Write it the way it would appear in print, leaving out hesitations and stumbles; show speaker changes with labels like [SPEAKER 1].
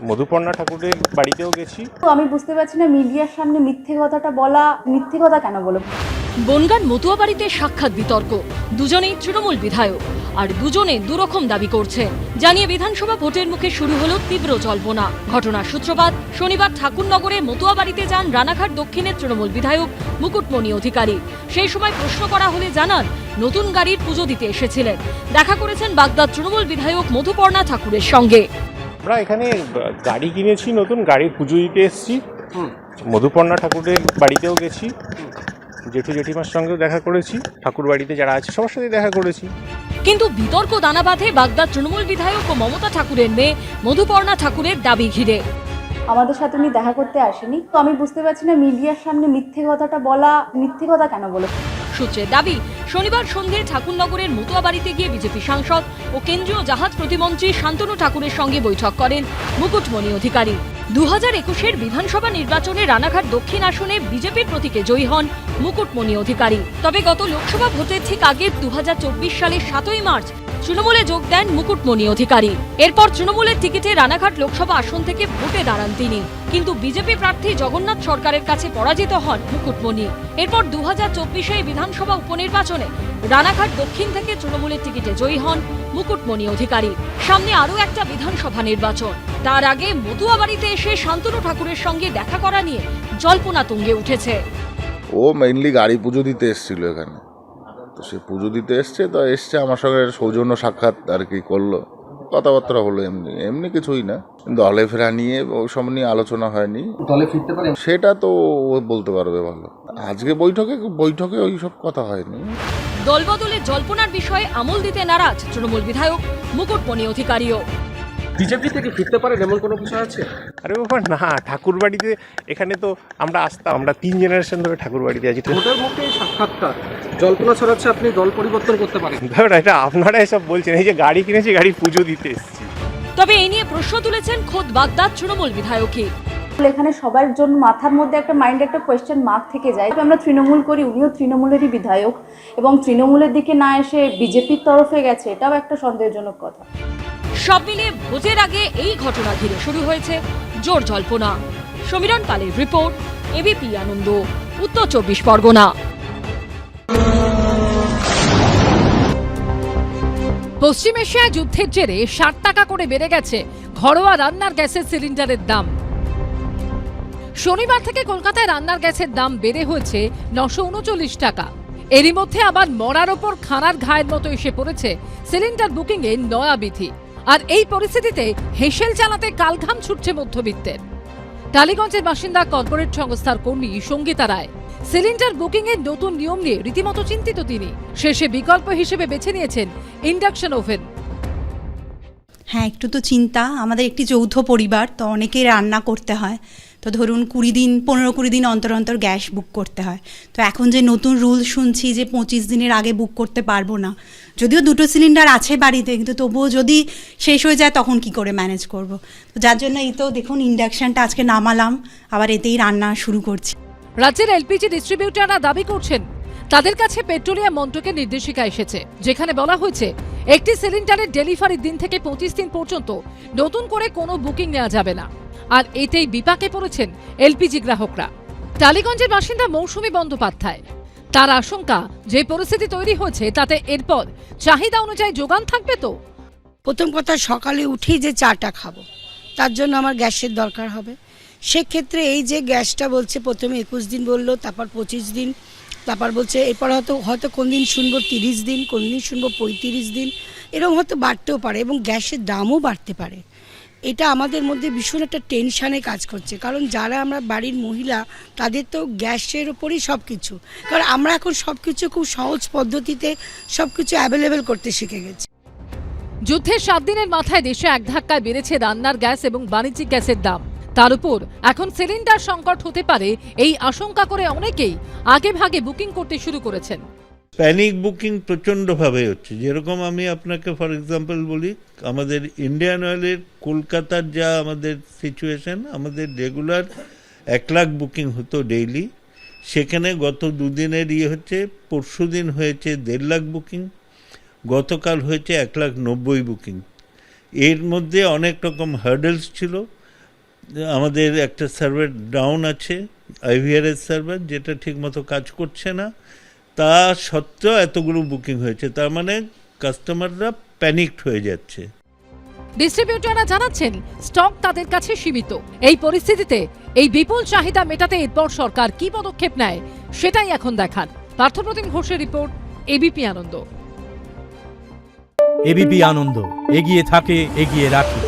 [SPEAKER 1] মধুপর্ণা ঠাকুরের বাড়িতেও গেছি।
[SPEAKER 2] তো আমি বুঝতে পারছি না মিডিয়ার সামনে মিথ্যে কথাটা বলা, মিথ্যে কথা কেন বলো?
[SPEAKER 3] বনগাঁর মতুয়া বাড়িতে সাক্ষাৎ বিতর্ক, দুজনেই তৃণমূল বিধায়ক আর দুজনে দুরকম দাবি করছে জানিয়ে বিধানসভা ভোটের মুখে শুরু হলো তীব্র জল্পনা। ঘটনার সূত্রপাত শনিবার ঠাকুরনগরে মতুয়া বাড়িতে যান রানাঘাট দক্ষিণের তৃণমূল বিধায়ক মুকুটমণি অধিকারী। সেই সময় প্রশ্ন করা হলে জানান নতুন গাড়ির পুজো দিতে এসেছিলেন, দেখা করেছেন বাগদার তৃণমূল বিধায়ক মধুপর্ণা ঠাকুরের সঙ্গে।
[SPEAKER 1] আমরা এখানে গাড়ি কিনেছি, নতুন গাড়ির পুজো দিতে এসেছি। মধুপর্ণা ঠাকুরের বাড়িতেও গেছি, জেঠু জেঠিমার সঙ্গেও দেখা করেছি, ঠাকুর বাড়িতে যারা আছে সবার সাথে দেখা করেছি।
[SPEAKER 3] কিন্তু বিতর্ক দানা বাঁধে বাগদার তৃণমূল বিধায়ক ও মমতা ঠাকুরের মেয়ে মধুপর্ণা ঠাকুরের দাবি ঘিরে।
[SPEAKER 2] আমাদের সাথে উনি দেখা করতে আসেনি। তো আমি বুঝতে পারছি না মিডিয়ার সামনে মিথ্যে কথাটা বলা, মিথ্যে কথা কেন বলো?
[SPEAKER 3] সূত্রের দাবি শনিবার সন্ধ্যে ঠাকুরনগরের মতুয়া বাড়িতে গিয়ে বিজেপি সাংসদ ও কেন্দ্রীয় জাহাজ প্রতিমন্ত্রী শান্তনু ঠাকুরের সঙ্গে বৈঠক করেন মুকুটমণি অধিকারী। 2021-এর বিধানসভা নির্বাচনে রানাঘাট দক্ষিণ আসনে বিজেপির প্রতীকে জয়ী হন মুকুটমণি অধিকারী। তবে গত লোকসভা ভোটের ঠিক আগে 2024 সালের 7ই মার্চ তৃণমূলে যোগ দেন মুকুটমণি অধিকারী। এরপর তৃণমূলের টিকিটে রানাঘাট লোকসভা আসন থেকে ভোটে দাঁড়ান তিনি, কিন্তু বিজেপি প্রার্থী জগন্নাথ সরকারের কাছে পরাজিত হন মুকুটমণি। এরপর 2024-এ বিধানসভা উপনির্বাচনে রানাঘাট দক্ষিণ থেকে তৃণমূলের টিকিটে জয়ী হন মুকুটমণি অধিকারী। সামনে আরও একটা বিধানসভা নির্বাচন, তার আগে মতুয়া বাড়িতে এসে শান্তনু ঠাকুরের সঙ্গে দেখা করা নিয়ে জল্পনা তুঙ্গে উঠেছে।
[SPEAKER 4] ও মেইনলি গাড়ি পুজো দিতে এসেছিল এখানে, তো সে পুজো দিতে এসছে, তো এসছে আমার সঙ্গে সৌজন্য সাক্ষাৎ আর কি করলো, কথাবার্তা হলো, এমনি এমনি কিছুই না। দলে ফেরা নিয়ে ওই সব নিয়ে আলোচনা হয়নি।
[SPEAKER 5] দলে ফিরতে পারে
[SPEAKER 4] সেটা তো ও বলতে পারবে ভালো। আজকে বৈঠকে ওই সব কথা হয়নি।
[SPEAKER 3] দলবদলে জল্পনার বিষয়ে আমল দিতে নারাজ তৃণমূল বিধায়ক মুকুটমণি অধিকারীও।
[SPEAKER 5] বিজেপি থেকে ফিরতে পারেন এমন কোনো বিষয় আছে?
[SPEAKER 1] আরে বাবা না, ঠাকুর বাড়িতে এখানে তো আমরা আসতাম, আমরা 3 জেনারেশন ধরে ঠাকুর বাড়িতে আছি।
[SPEAKER 5] ভোটের মুখে সাক্ষাৎকার জল্পনা ছড়াচ্ছে আপনি দল পরিবর্তন করতে পারেন।
[SPEAKER 1] ধরুন এটা আপনারা এসব বলছেন, এই যে গাড়ি কিনেছি, গাড়ি পুজো দিতে এসেছি।
[SPEAKER 3] তবে এই নিয়ে প্রশ্ন তুলেছেন খোদ বাগদার তৃণমূল বিধায়কই।
[SPEAKER 2] এখানে সবার জন্য মাথার মধ্যে একটা মাইন্ডে একটা কোয়েশ্চেন মার্ক থেকে যায়। আমরা তৃণমূল করি, উনিও তৃণমূলেরই বিধায়ক, এবং তৃণমূলের দিকে না এসে বিজেপির তরফে গেছে, এটাও একটা সন্দেহজনক কথা।
[SPEAKER 3] সব মিলিয়ে ভোটের আগে এই ঘটনা ঘিরে শুরু হয়েছে জোর জল্পনা। সমীরণ পালের রিপোর্ট, এবিপি আনন্দ, উত্তর 24 পরগনা।
[SPEAKER 6] পশ্চিম এশিয়ায় যুদ্ধের জেরে 60 টাকা করে বেড়ে গেছে ঘরোয়া রান্নার গ্যাসের সিলিন্ডারের দাম। শনিবার থেকে কলকাতায় রান্নার গ্যাসের দাম বেড়ে হয়েছে 939 টাকা। এরই মধ্যে আবার মরার ওপর খানার ঘায়ের মতো এসে পড়েছে সিলিন্ডার বুকিং এর নয়া বিধি। আর এই পরিস্থিতিতে হেসেল চালাতে কালঘাম ছুটছে মধ্যবিত্তের। টালিগঞ্জের বাসিন্দা কর্পোরেট সংস্থার কর্মী সঙ্গীতা রায়। সিলিন্ডার বুকিং এর নতুন নিয়ম নিয়ে রীতিমতো চিন্তিত তিনি। শেষে বিকল্প হিসেবে বেছে নিয়েছেন ইন্ডাকশন ওভেন।
[SPEAKER 7] হ্যাঁ, একটু তো চিন্তা। আমাদের একটি যৌথ পরিবার, তো অনেকেই রান্না করতে হয়। তো ধরুন 15-20 দিন অন্তর অন্তর গ্যাস বুক করতে হয়। তো এখন যে নতুন রুল শুনছি যে 25 দিনের আগে বুক করতে পারবো না, যদিও 2টো সিলিন্ডার আছে বাড়িতে, কিন্তু তবুও যদি শেষ হয়ে যায় তখন কি করে ম্যানেজ করব। তো যার জন্য এই তো দেখুন ইন্ডাকশানটা আজকে নামালাম, আবার এতেই রান্না শুরু করছি।
[SPEAKER 6] রাজ্যের এলপিজি ডিস্ট্রিবিউটাররা দাবি করছেন তাদের কাছে পেট্রোলিয়াম মন্ত্রকের নির্দেশিকা এসেছে, যেখানে বলা হয়েছে একটি সিলিন্ডারের ডেলিভারির দিন থেকে 25 দিন পর্যন্ত নতুন করে কোনো বুকিং নেওয়া যাবে না। আর এতেই বিপাকে পড়েছেন এলপিজি গ্রাহকরা। টালিগঞ্জের বাসিন্দা মৌসুমী বন্দ্যোপাধ্যায়। তার আশঙ্কা, যে পরিস্থিতি তৈরি হয়েছে তাতে এরপর চাহিদা অনুযায়ী যোগান থাকবে তো।
[SPEAKER 8] প্রথম কথা, সকালে উঠেই যে চাটা খাবো তার জন্য আমার গ্যাসের দরকার হবে। সেক্ষেত্রে এই যে গ্যাসটা বলছে প্রথমে 21 দিন বললো, তারপর 25 দিন, তারপর বলছে এরপর হয়তো কোন দিন শুনবো 30 দিন, কোন দিন শুনবো 35 দিন, এরকম হয়তো বাড়তেও পারে এবং গ্যাসের দামও বাড়তে পারে। এটা আমাদের মধ্যে ভীষণ একটা টেনশানে কাজ করছে, কারণ যারা আমরা বাড়ির মহিলা তাদের তো গ্যাসের ওপরই সব কিছু, কারণ আমরা এখন সব কিছু খুব সহজ পদ্ধতিতে সব কিছু অ্যাভেলেবেল করতে শিখে গেছি।
[SPEAKER 6] যুদ্ধের 7 দিনের মাথায় দেশে এক ধাক্কায় বেড়েছে রান্নার গ্যাস এবং বাণিজ্যিক গ্যাসের দাম। তার উপর এখন সিলিন্ডার সংকট হতে পারে এই আশঙ্কা করে অনেকেই আগে ভাগে বুকিং করতে শুরু করেছেন।
[SPEAKER 9] প্যানিক বুকিং প্রচণ্ডভাবে হচ্ছে। যেরকম আমি আপনাকে ফর এক্সাম্পল বলি, আমাদের ইন্ডিয়ান অয়েলের কলকাতার যা আমাদের সিচুয়েশন, আমাদের রেগুলার 1 লাখ বুকিং হতো ডেইলি, সেখানে গত 2 দিনের হচ্ছে, পরশু দিন হয়েছে 1.5 লাখ বুকিং, গতকাল হয়েছে 1,90,000 বুকিং। এর মধ্যে অনেক রকম হার্ডেলস ছিল, আমাদের একটা সার্ভার ডাউন আছে, IVRS সার্ভার, যেটা ঠিকমতো কাজ করছে না। তা সত্ত্বেও এতগুলো বুকিং হয়েছে, তার মানে কাস্টমাররা প্যানিকড হয়ে যাচ্ছে।
[SPEAKER 6] ডিস্ট্রিবিউটররা জানাচ্ছেন স্টক তাদের কাছে সীমিত। এই পরিস্থিতিতে এই বিপুল চাহিদা মেটাতে এরপর সরকার কি পদক্ষেপ নেয় সেটাই এখন দেখার। পার্থপ্রতিম ঘোষের রিপোর্ট, এবিপি আনন্দ।
[SPEAKER 10] এবিপি আনন্দ, এগিয়ে থাকে, এগিয়ে রাখে।